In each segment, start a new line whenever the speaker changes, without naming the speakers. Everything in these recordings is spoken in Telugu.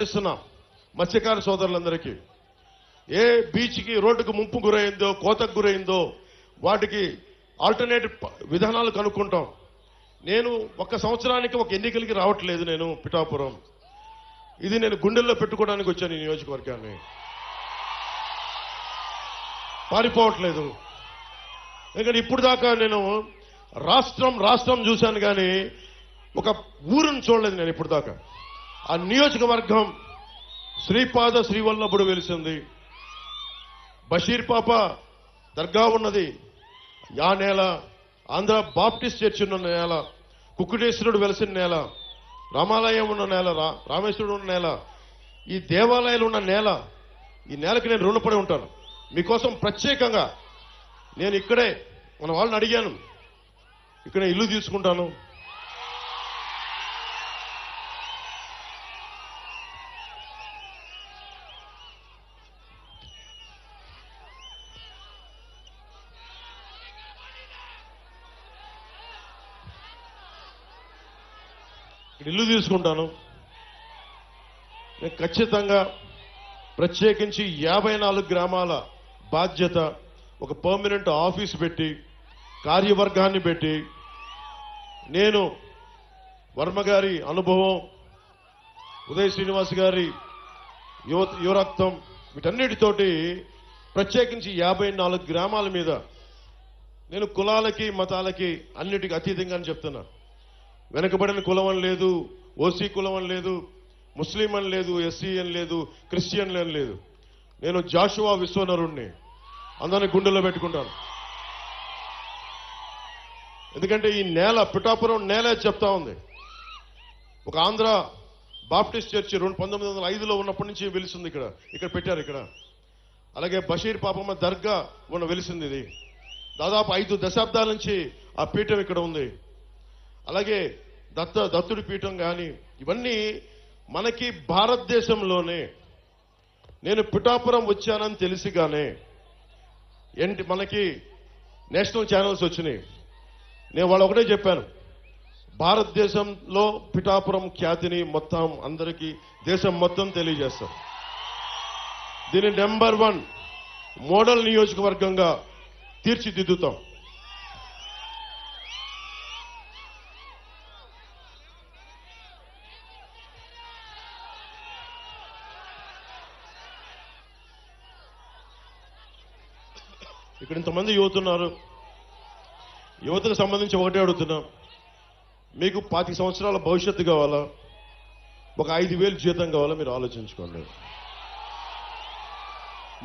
చేస్తున్నాం మత్స్యకార సోదరులందరికీ ఏ బీచ్కి రోడ్డుకు ముంపు గురైందో కోతకు గురైందో వాటికి ఆల్టర్నేటివ్ విధానాలు కనుక్కుంటాం. నేను ఒక సంవత్సరానికి ఒక ఎన్నికలకి రావట్లేదు. నేను పిఠాపురం ఇది నేను గుండెల్లో పెట్టుకోవడానికి వచ్చాను. ఈ నియోజకవర్గాన్ని పారిపోవట్లేదు. ఎందుకంటే ఇప్పుడు దాకా నేను రాష్ట్రం చూశాను కానీ ఒక ఊరుని చూడలేదు నేను ఇప్పుడు దాకా. ఆ నియోజకవర్గం శ్రీపాద శ్రీవల్లభుడు వెలిసింది, బషీర్ పాప దర్గా ఉన్నది ఆ నేల, ఆంధ్ర బాప్టిస్ట్ చర్చ్ ఉన్న నేల, కుక్కుటేశ్వరుడు వెలిసిన నేల, రామాలయం ఉన్న నేల, రామేశ్వరుడు ఉన్న నేల, ఈ దేవాలయాలు ఉన్న నేల. ఈ నేలకి నేను రుణపడి ఉంటాను. మీకోసం ప్రత్యేకంగా నేను ఇక్కడే మన వాళ్ళని అడిగాను, ఇక్కడ ఇల్లు తీసుకుంటాను. ఇల్లు తీసుకుంటాను. నేను ఖచ్చితంగా ప్రత్యేకించి 54 గ్రామాల బాధ్యత, ఒక పర్మనెంట్ ఆఫీస్ పెట్టి కార్యవర్గాన్ని పెట్టి, నేను వర్మ గారి అనుభవం, ఉదయ్ శ్రీనివాస్ గారి యువరక్తం, వీటన్నిటితోటి ప్రత్యేకించి 54 గ్రామాల మీద నేను కులాలకి మతాలకి అన్నిటికీ అతీతంగా చెప్తున్నా. వెనకబడిన కులం అని లేదు, ఓసీ కులం అని లేదు, ముస్లిం అని లేదు, ఎస్సీ అని లేదు, క్రిస్టియన్ అని లేదు. నేను జాషువా విశ్వనరుణ్ణి, అందరిని గుండెల్లో పెట్టుకుంటాను. ఎందుకంటే ఈ నేల, పిఠాపురం నేల చెప్తా ఉంది. ఒక ఆంధ్ర బాప్టిస్ట్ చర్చ్ 1905లో ఉన్నప్పటి నుంచి వెలిసింది. ఇక్కడ పెట్టారు. ఇక్కడ అలాగే బషీర్ పాపమ్మ దర్గా వెలిసింది. ఇది దాదాపు 5 దశాబ్దాల నుంచి ఆ పీఠం ఇక్కడ ఉంది. అలాగే దత్తుడి పీఠం కానీ, ఇవన్నీ మనకి భారతదేశంలోనే. నేను పిఠాపురం వచ్చానని తెలిసిగానే మనకి నేషనల్ ఛానల్స్ వచ్చినాయి. నేను వాళ్ళు ఒకటే చెప్పాను, భారతదేశంలో పిఠాపురం ఖ్యాతిని మొత్తం అందరికీ, దేశం మొత్తం తెలియజేస్తాం. దీన్ని నెంబర్ 1 మోడల్ నియోజకవర్గంగా తీర్చిదిద్దుతాం. ఇక్కడ ఇంతమంది యువత ఉన్నారు. యువతకు సంబంధించి ఒకటే అడుగుతున్నాం, మీకు 25 సంవత్సరాల భవిష్యత్తు కావాలా, ఒక 5,000 జీతం కావాలా? మీరు ఆలోచించుకోండి.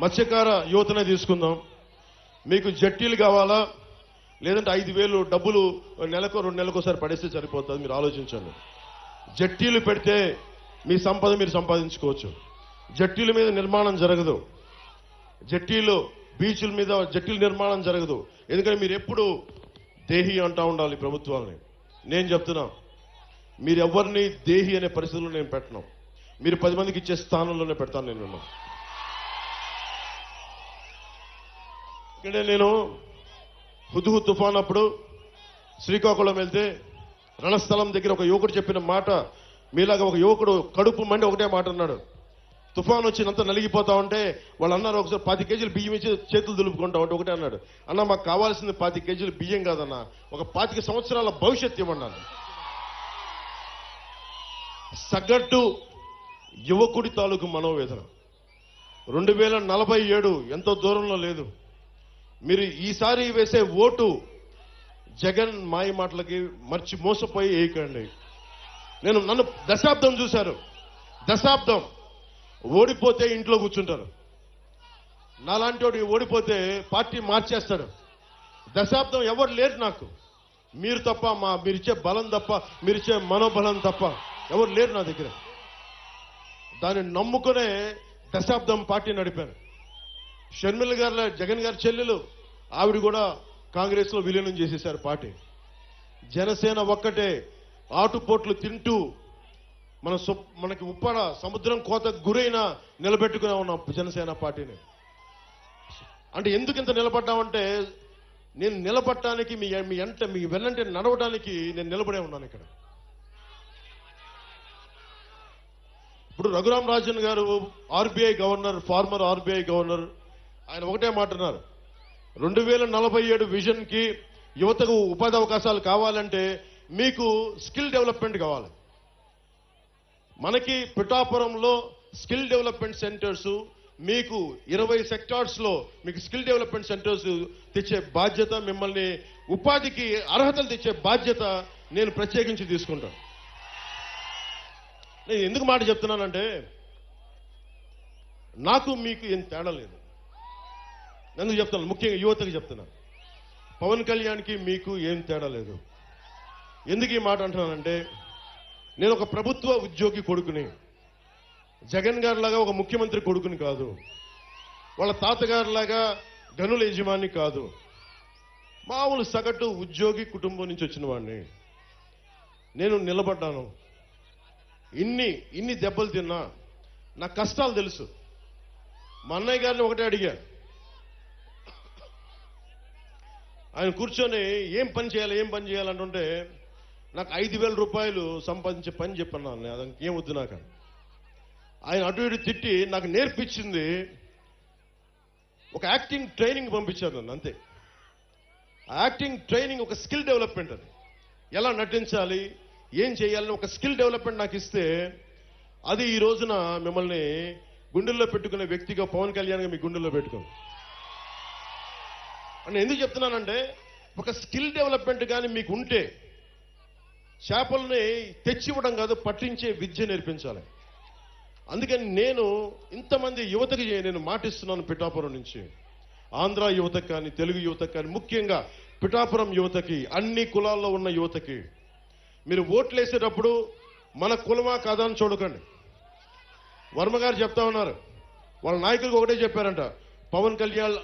మత్స్యకార యువతనే తీసుకుందాం. మీకు జట్టీలు కావాలా, లేదంటే 5,000 డబ్బులు నెలకు 2 నెలలకు ఒకసారి పడేస్తే సరిపోతుంది? మీరు ఆలోచించండి. జట్టీలు పెడితే మీ సంపద మీరు సంపాదించుకోవచ్చు. జట్టీల మీద నిర్మాణం జరగదు. జట్టీలు బీచ్ల మీద జట్టీల నిర్మాణం జరగదు. ఎందుకంటే మీరు ఎప్పుడు దేహి అంటా ఉండాలి ప్రభుత్వాలని. నేను చెప్తున్నా, మీరు ఎవరిని దేహి అనే పరిస్థితుల్లో నేను పెట్టను. మీరు 10 మందికి ఇచ్చే స్థానంలోనే పెడతాను నేను. ఇక్కడే నేను హుదుహు తుఫాన్ అప్పుడు శ్రీకాకుళం వెళ్తే రణస్థలం దగ్గర ఒక యువకుడు చెప్పిన మాట, మీలాగా ఒక యువకుడు కడుపు మండి ఒకటే మాట అన్నాడు. తుఫాన్ వచ్చినంత నలిగిపోతా ఉంటే వాళ్ళు అన్నారు, ఒకసారి 10 కేజీలు బియ్యం ఇచ్చి చేతులు దులుపుకుంటా ఉంటే ఒకటే అన్నాడు, అన్న మాకు కావాల్సింది 10 కేజీలు బియ్యం కాదన్నా, ఒక 25 సంవత్సరాల భవిష్యత్తు ఇవ్వన్నాను. సగటు యువకుడి తాలూకు మనోవేదన 2047 ఎంతో దూరంలో లేదు. మీరు ఈసారి వేసే ఓటు జగన్ మాయ మాటలకి మోసపోయి వేయకండి. నన్ను దశాబ్దం చూశారు. దశాబ్దం ఓడిపోతే ఇంట్లో కూర్చుంటారు. నాలాంటి వాడు ఓడిపోతే పార్టీ మార్చేస్తాడు. దశాబ్దం ఎవరు లేరు నాకు, మీరు తప్ప, మీరిచ్చే బలం తప్ప, మీరిచ్చే మనోబలం తప్ప ఎవరు లేరు నా దగ్గర. దాన్ని నమ్ముకునే దశాబ్దం పార్టీ నడిపాను. షర్మిల గారు, జగన్ గారి చెల్లెలు, ఆవిడ కూడా కాంగ్రెస్ లో విలీనం చేసేశారు పార్టీ. జనసేన ఒక్కటే ఆటుపోట్లు తింటూ మనకి ఉప్పాడ సముద్రం కోతకు గురైన నిలబెట్టుకునే ఉన్నాం జనసేన పార్టీని. అంటే ఎందుకు ఇంత నిలబడ్డామంటే, నేను నిలబడటానికి మీ వెన్నంటే నడవడానికి నేను నిలబడే ఉన్నాను ఇక్కడ. ఇప్పుడు రఘురామ్ రాజన్ గారు RBI governor, farmer RBI governor, ఆయన ఒకటే మాట్లాడారు, 2047 విజన్ కి యువతకు ఉపాధి అవకాశాలు కావాలంటే మీకు స్కిల్ డెవలప్మెంట్ కావాలి. మనకి పిఠాపురంలో స్కిల్ డెవలప్మెంట్ సెంటర్స్, మీకు 20 సెక్టార్స్ లో మీకు స్కిల్ డెవలప్మెంట్ సెంటర్స్ తెచ్చే బాధ్యత, మిమ్మల్ని ఉపాధికి అర్హతలు తెచ్చే బాధ్యత నేను ప్రత్యేకించి తీసుకుంటాను. నేను ఎందుకు మాట చెప్తున్నానంటే, నాకు మీకు ఏం తేడా లేదు. ఎందుకు చెప్తాను, ముఖ్యంగా యువతకి చెప్తున్నాను. పవన్ కళ్యాణ్కి మీకు ఏం తేడా లేదు. ఎందుకు ఈ మాట అంటున్నానంటే, నేను ఒక ప్రభుత్వ ఉద్యోగి కొడుకుని, జగన్ గారిలాగా ఒక ముఖ్యమంత్రి కొడుకుని కాదు, వాళ్ళ తాతగారిలాగా గనుల యజమాని కాదు, మామూలు సగటు ఉద్యోగి కుటుంబం నుంచి వచ్చిన వాడిని. నేను నిలబడ్డాను. ఇన్ని దెబ్బలు తిన్నా నా కష్టాలు తెలుసు. మా అన్నయ్య గారిని ఒకటే అడిగా, ఆయన కూర్చొని ఏం పని చేయాలంటుంటే నాకు 5,000 రూపాయలు సంపాదించే పని చెప్పన్నాను. అది ఏం వద్దు నాకు. ఆయన అటు ఇటు తిట్టి నాకు నేర్పించింది ఒక యాక్టింగ్ ట్రైనింగ్ పంపించారు నన్ను, అంతే. ఆ యాక్టింగ్ ట్రైనింగ్ ఒక స్కిల్ డెవలప్మెంట్. అది ఎలా నటించాలి, ఏం చేయాలని ఒక స్కిల్ డెవలప్మెంట్ నాకు ఇస్తే, అది ఈ రోజున మిమ్మల్ని గుండెల్లో పెట్టుకునే వ్యక్తిగా పవన్ కళ్యాణ్గా మీ గుండెల్లో పెట్టుకోండి అని ఎందుకు చెప్తున్నానంటే, ఒక స్కిల్ డెవలప్మెంట్ కానీ మీకు ఉంటే చేపల్ని తెచ్చివ్వడం కాదు, పట్టించే విద్య నేర్పించాలి. అందుకని నేను ఇంతమంది యువతకి నేను మాటిస్తున్నాను. పిఠాపురం నుంచి ఆంధ్ర యువతకు కానీ, తెలుగు యువతకు కానీ, ముఖ్యంగా పిఠాపురం యువతకి, అన్ని కులాల్లో ఉన్న యువతకి, మీరు ఓట్లు వేసేటప్పుడు మన కులమా కాదా అని చూడకండి. వర్మ గారు చెప్తా ఉన్నారు, వాళ్ళ నాయకులకు ఒకటే చెప్పారంట, పవన్ కళ్యాణ్